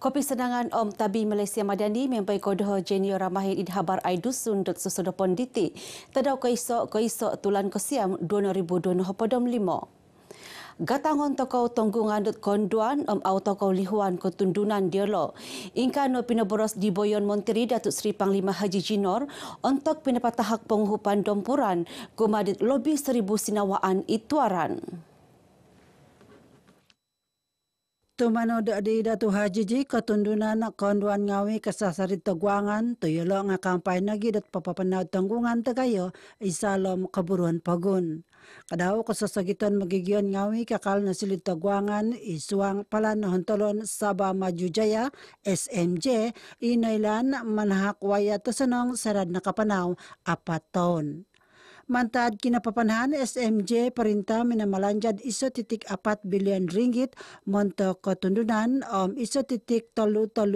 Kopi senangan Om Tabi Malaysia Madani mempai kodoh Jenio Ramahid Idhabar Aidusun .susodopon diti. Tadau koisok tulan kesiam 2025. Gatangon tokau tonggungan konduan au tokau lihuan ketundunan dialo. Ingkano pinaboros di Boyon Monteri Datuk Seri Panglima Haji Jinor untuk pinapatahak penguhupan dompuran kumadit lobi 1000 sinawaan ituaran. Tumano di Datu Haji Ji ketundunan konduan ngawi kesasari teguangan tuyolo ngakampai nagi dat papapanau tanggungan tegayo isalom keburuan pagun. Kadau kesasagitan magigion ngawi kakal nasilit teguangan isuang palan hontolon Sabah Maju Jaya SMJ inailan manahak waya tesenong sarad nakapanau 4 tahun. Mantad kinapapanahan SMJ perintah minamalanjad iso.4 bilion ringgit montok ketundunan iso.33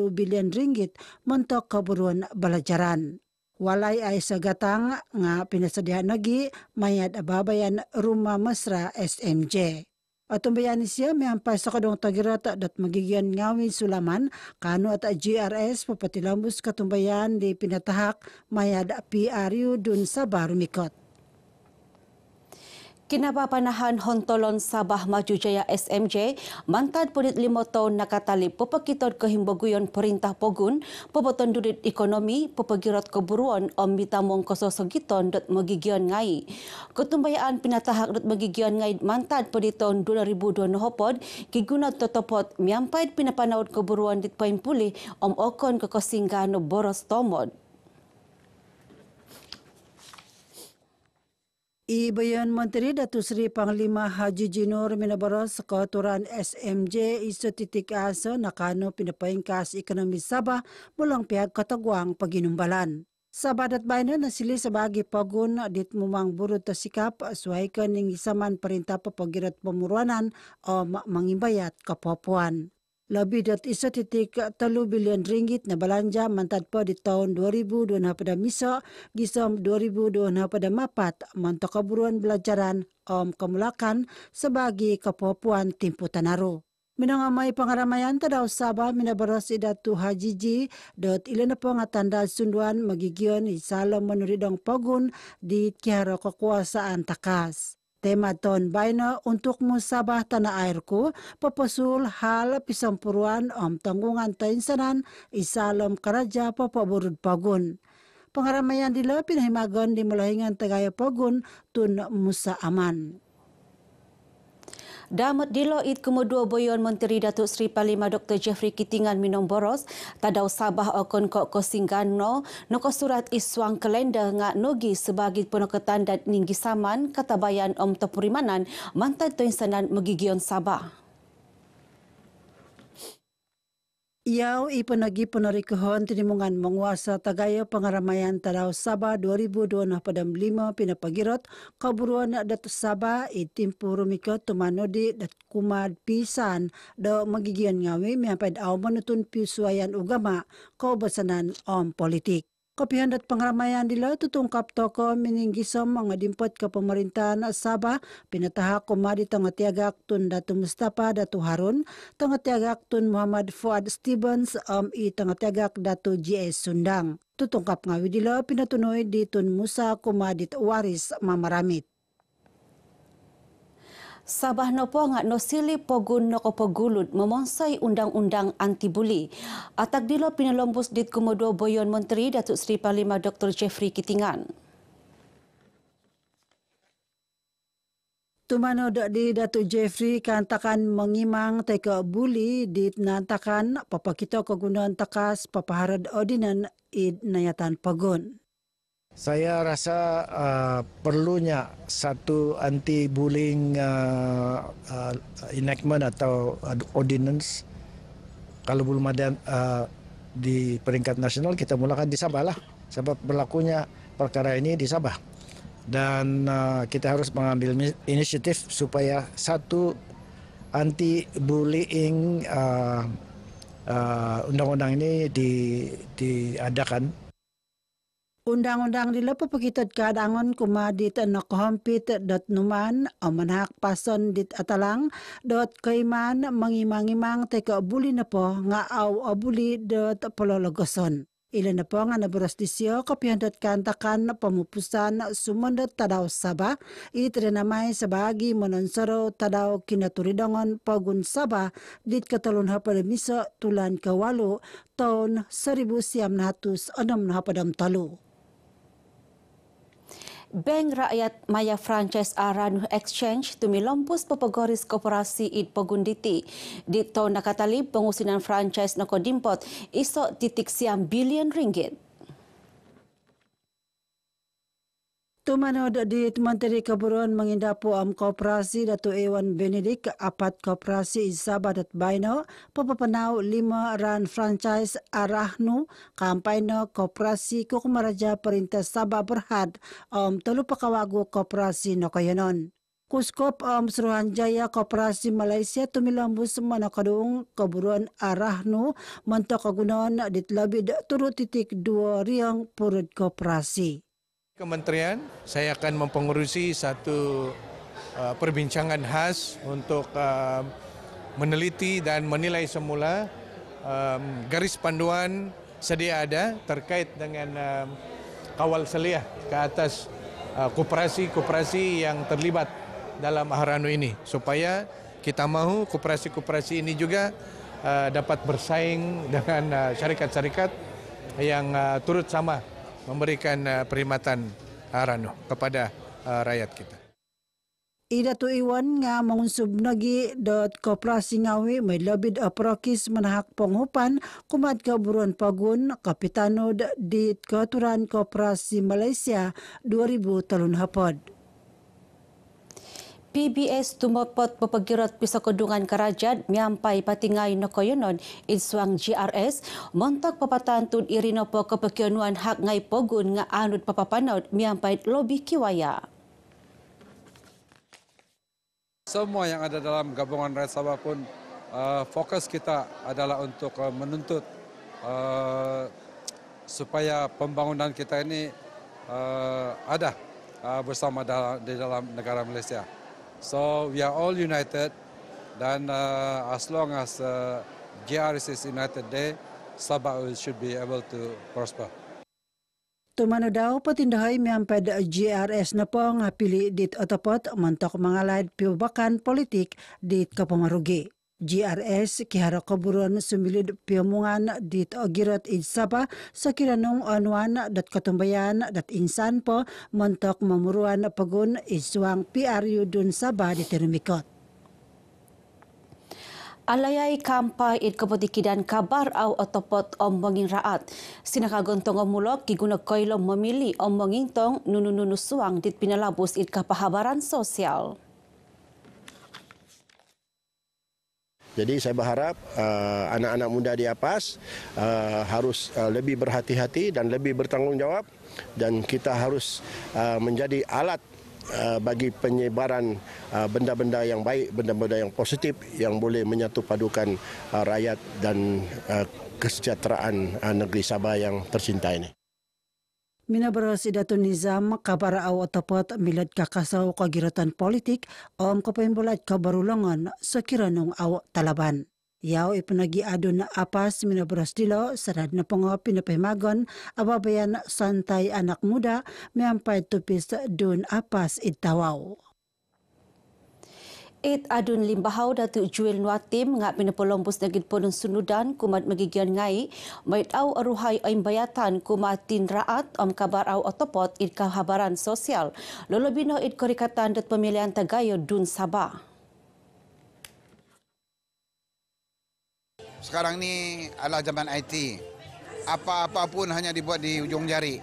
bilion ringgit montok keburuan belajaran. Walay ay sagatang nga pinasadihan nagi mayad ababayan rumah mesra SMJ. Atumbayan siya miampai sa kadong tagirat dat magigian ngawi sulaman kano at GRS papatilambus katumbayan di pinatahak mayad PRU dun sa Barumikot. Kinapapanahan Hontolon Sabah Maju Jaya SMJ mantad pudit 5 tahun nakatali pepakitod kehimbaguyon perintah pogun poboton durit ekonomi pepagirot keburuan mitamong kososogiton dot magigion ngai. Ketumbayaan pinatahak dot magigion ngai mantad pudit tahun 2002 hopod kigunat totopot miampaid pinapanaud keburuan dit pain pulih okon kekosinggan boros tomod. Ibayan Menteri Datuk Seri Panglima Haji Jinor minabaros keaturan SMJ iso.titik asa nakano pinapaingkas ekonomi Sabah mulang pihak Kataguang paginumbalan. Sabah dat bayna nasili sebagai pagun dit mumang burut tersikap suaikan ning isaman perintah papagirat pemuruanan o mangimbayat kapapuan. Lebih dari iso.3 bilion ringgit na belanja mantad po di tahun 2002 pada miso gisom 2002 pada mapat mantok keburuan belajaran kemulakan sebagai kepopuan timpu tanaru. Minangamay pangaramayan tadaw Sabah minabaros Datu Haji Ji dot ilan na po nga tanda sunduan magigion isalom manuridong pagun di kiharo kekuasaan takas. Tema ton bayna untuk musabah tanah airku papasul hal pisampuruan tanggungan tainsanan isalom karaja papaburud pagun. Pangaramayan dila pinahimagon di mulahingan tagaya pagun tun musa aman. Damat dilo it kemudian Boyon Menteri Datuk Seri Panglima Dr. Jeffrey Kitingan minong boros tadau Sabah okon kok kosinggano noko surat iswang kalender ngak nogi sebagai peneketan dan ninggi saman katabayan tepurimanan mantan tuinsanan magigion Sabah. Iau ipanagi penarikuhon tinimungan menguasa tagayo pengaramayan tadaw Sabah 2002 pada 5 pinapagirot kaburuan dat Sabah itimpu rumikot tumanodi dat kumad pisan do magigian ngawi miapad aw manutun pisuayan ugama kaubasanan politik. Kopihan dat pengaramayan dila tutungkap toko mininggisom mga dimpot ke pemerintahan Sabah pinatahak kumadi tangatiagak tun Datu Mustafa Datu Harun tangatiagak tun Muhammad Fuad Stevens i tangatiagak Datu GS Sundang. Tutungkap ngawi dila pinatunoy di tun Musa Kumadit Waris Mamaramit. Sabah nopo ngak nosili pogun noko pagulud memonsai undang-undang anti-buli. Atak dilo pinalombus dit Komodo Boyon Menteri Datuk Seri Panglima Dr. Jeffrey Kitingan. Tumano di Datuk Jeffrey kantakan mengimang teka buli dit nantakan papakito kegunaan takas papaharad ordinan id nayatan pagun. Saya rasa perlunya satu anti-bullying enactment atau ordinance. Kalau belum ada di peringkat nasional, kita mulakan di Sabah lah. Sebab berlakunya perkara ini di Sabah. Dan kita harus mengambil inisiatif supaya satu anti-bullying undang-undang ini diadakan. Undang-undang dila papakitad kadangon kumadit nakahampit numan manhak pason dit atalang kaiman mangimang-imang teka buli na po nga aw abuli polologoson. Ilan na po nga naburastisyo kapihandot kantakan pamupusan sumundot tadaw Sabah itrinamay sa bagi mononsoro tadaw kinaturidongon pagun Sabah dit katalon hapadamiso tulan kawalo taon 1963. Bank Rakyat Maya Franchise Aranu Exchange tumilompos papagoris koperasi id pagunditi. Dito nakatalib pengusinan franchise na kodimpot iso titik siyam billion ringgit. Tumanod di Menteri Kaburuan mengindapo am koperasi Datu Ewan Benedict apat koperasi Isabat at Baino papapanaw 5 ran franchise Arahnu kampayno koperasi Kukumaraja Perinta Sabah Berhad talupakawago koperasi Nokoyanon. Kuskop Suruhanjaya Koperasi Malaysia tumilambus manakadung Kaburuan Arahnu mentok kagunon ditlabid turut titik 2 riang purut koperasi. Kementerian, saya akan mempengurusi satu perbincangan khas untuk meneliti dan menilai semula garis panduan sedia ada terkait dengan kawal seliah ke atas koperasi-koperasi yang terlibat dalam Arahnu ini, supaya kita mahu koperasi-koperasi ini juga dapat bersaing dengan syarikat-syarikat yang turut sama memberikan perkhidmatan Arahnu kepada rakyat kita. Ida tu iwan nga mangunsub nagi koperasi ngawi may labid aprokis manahak panghupan kumad Kaburuan Pagun kapitanod di Katuran Koperasi Malaysia 2000 talun hapod. PBS tumopot papagirot pisa kodungan karajad miampay patingay na koyonon iswang GRS montak papatantun irino po kapakyonuan hak ngay pogun nga anod papapanod miampay lobi kiwaya. Semua yang ada dalam gabungan rakyat Sabah pun fokus kita adalah untuk menuntut supaya pembangunan kita ini ada bersama di dalam negara Malaysia. So we are all united, dan as long as GRS is united there, Sabah should be able to prosper. Tumano daw patindahay miyampad GRS na po nga pili dit otopot mantok mga laid piubakan politik dit kapamarugi. GRS kihara Kaburuan sumilid piumungan dit ogirot id Sabah sa kiranong anuan dat katumbayan dat insan po mantok mamuruan pagun iswang PRU dun Sabah di Terumikot. Alayay kampay id kapatikidan kabar aw otopot ombongin raat. Sinakagontong omulok gigunag koylong memilih ombongin tong nununusuang dit pinalabos id kapahabaran sosial. Jadi saya berharap anak-anak muda di APAS harus lebih berhati-hati dan lebih bertanggungjawab, dan kita harus menjadi alat bagi penyebaran benda-benda yang baik, benda-benda yang positif yang boleh menyatu padukan rakyat dan kesejahteraan negeri Sabah yang tercinta ini. Minabaros Idatun Nizam kabar aw otopot milad kakasaw kagiratan politik kapayimbulat kabarulongan sa kiranong aw talaban. Yaw ipanagiado na APAS minabaros dilo sarad na pongo pinapahimagon ababayan santay anak muda miampay tupis dun APAS itawaw. It adun limbahaw Datu Juel Nuatim nga pinapolombos na gid po ng sunudan kumad magigyan ngay may aw aruhay ay bayatan kumatin raat kabar aw otopot id kahabaran sosyal lolobino id korikatan dat pamilyan tagayo dun Sabah. Sekarang ni adalah zaman IT. Apa-apa pun hanya dibuat di ujung jari.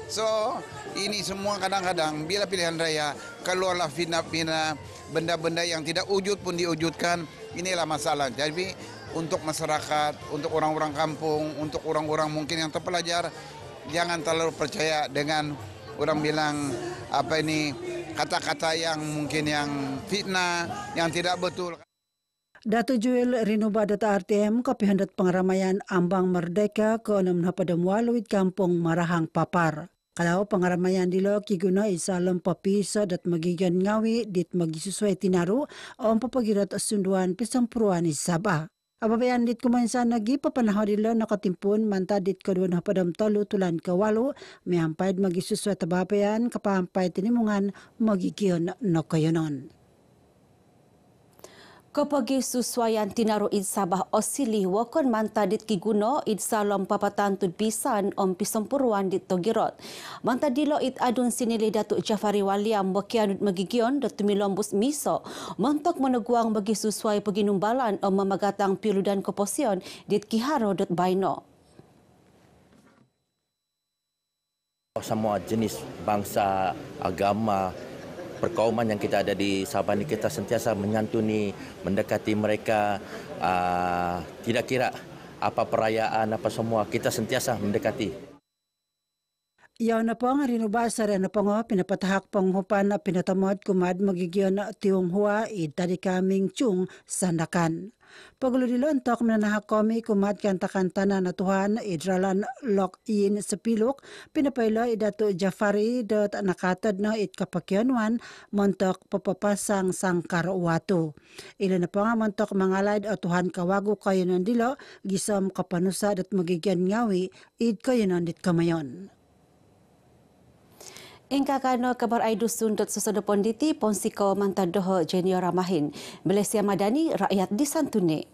So, ini semua kadang-kadang bila pilihan raya keluarlah fitnah-fitnah, benda-benda yang tidak wujud pun diwujudkan. Inilah masalah. Jadi untuk masyarakat, untuk orang-orang kampung, untuk orang-orang mungkin yang terpelajar, jangan terlalu percaya dengan orang bilang apa ini kata-kata yang mungkin yang fitnah, yang tidak betul. Datu Juel Rinuba Data RTM kapihandat pangaramayan ambang merdeka ke 6 Kampung Marahang Papar. Kalau pengaramayan dilo kiguna isa lempapisa dat magigan ngawi dit magisusuai tinaru o papagirat sunduan pisampuruan Sabah. Ababayan dit kumansan nagi papanahaw dilo nakatimpun manta dit kedua na padam tolu tulan kawalu miampaid magisusuai tababayan kapampay tinimungan magigion na kayonon. Kapagi susuayan tinaru id Sabah osili wakon manta dit kiguno id salom papatan tud pisan om pisampuruan dit togirot. Manta dilo id adun sinili Datuk Jafari Waliam wakianut magigion dat tumilombus miso montok meneguang bagi susuai paginumbalan om mamagatang piludan koposion dit kiharo dot baino. Semua jenis bangsa, agama, perkauman yang kita ada di Sabah ini kita sentiasa menyantuni, mendekati mereka, tidak kira apa perayaan apa semua kita sentiasa mendekati. Yaw na pong rinubasa rin na pong pinapatahak panghupan na pinatamod kumad magigiyon na Tionghoa tadi kaming chung sandakan. Paglulilo antok mananahak komi kumad kanta-kantana na tuhan idralan lock-in sa pilok pinapaylo Datuk Jafari dot nakatad na kapakyanuan montok papapasang sangkar watu. Ilan na po nga montok mangalad o tuhan kawago kayo ng dilo gisam kapanusa dot magigyan ngawi kayo ng dit kamayon. Ingka kano kabar aidusun dot susodo ponditi ponsiko mantadoho Jenior Ramahin. Malaysia Madani rakyat disantuni.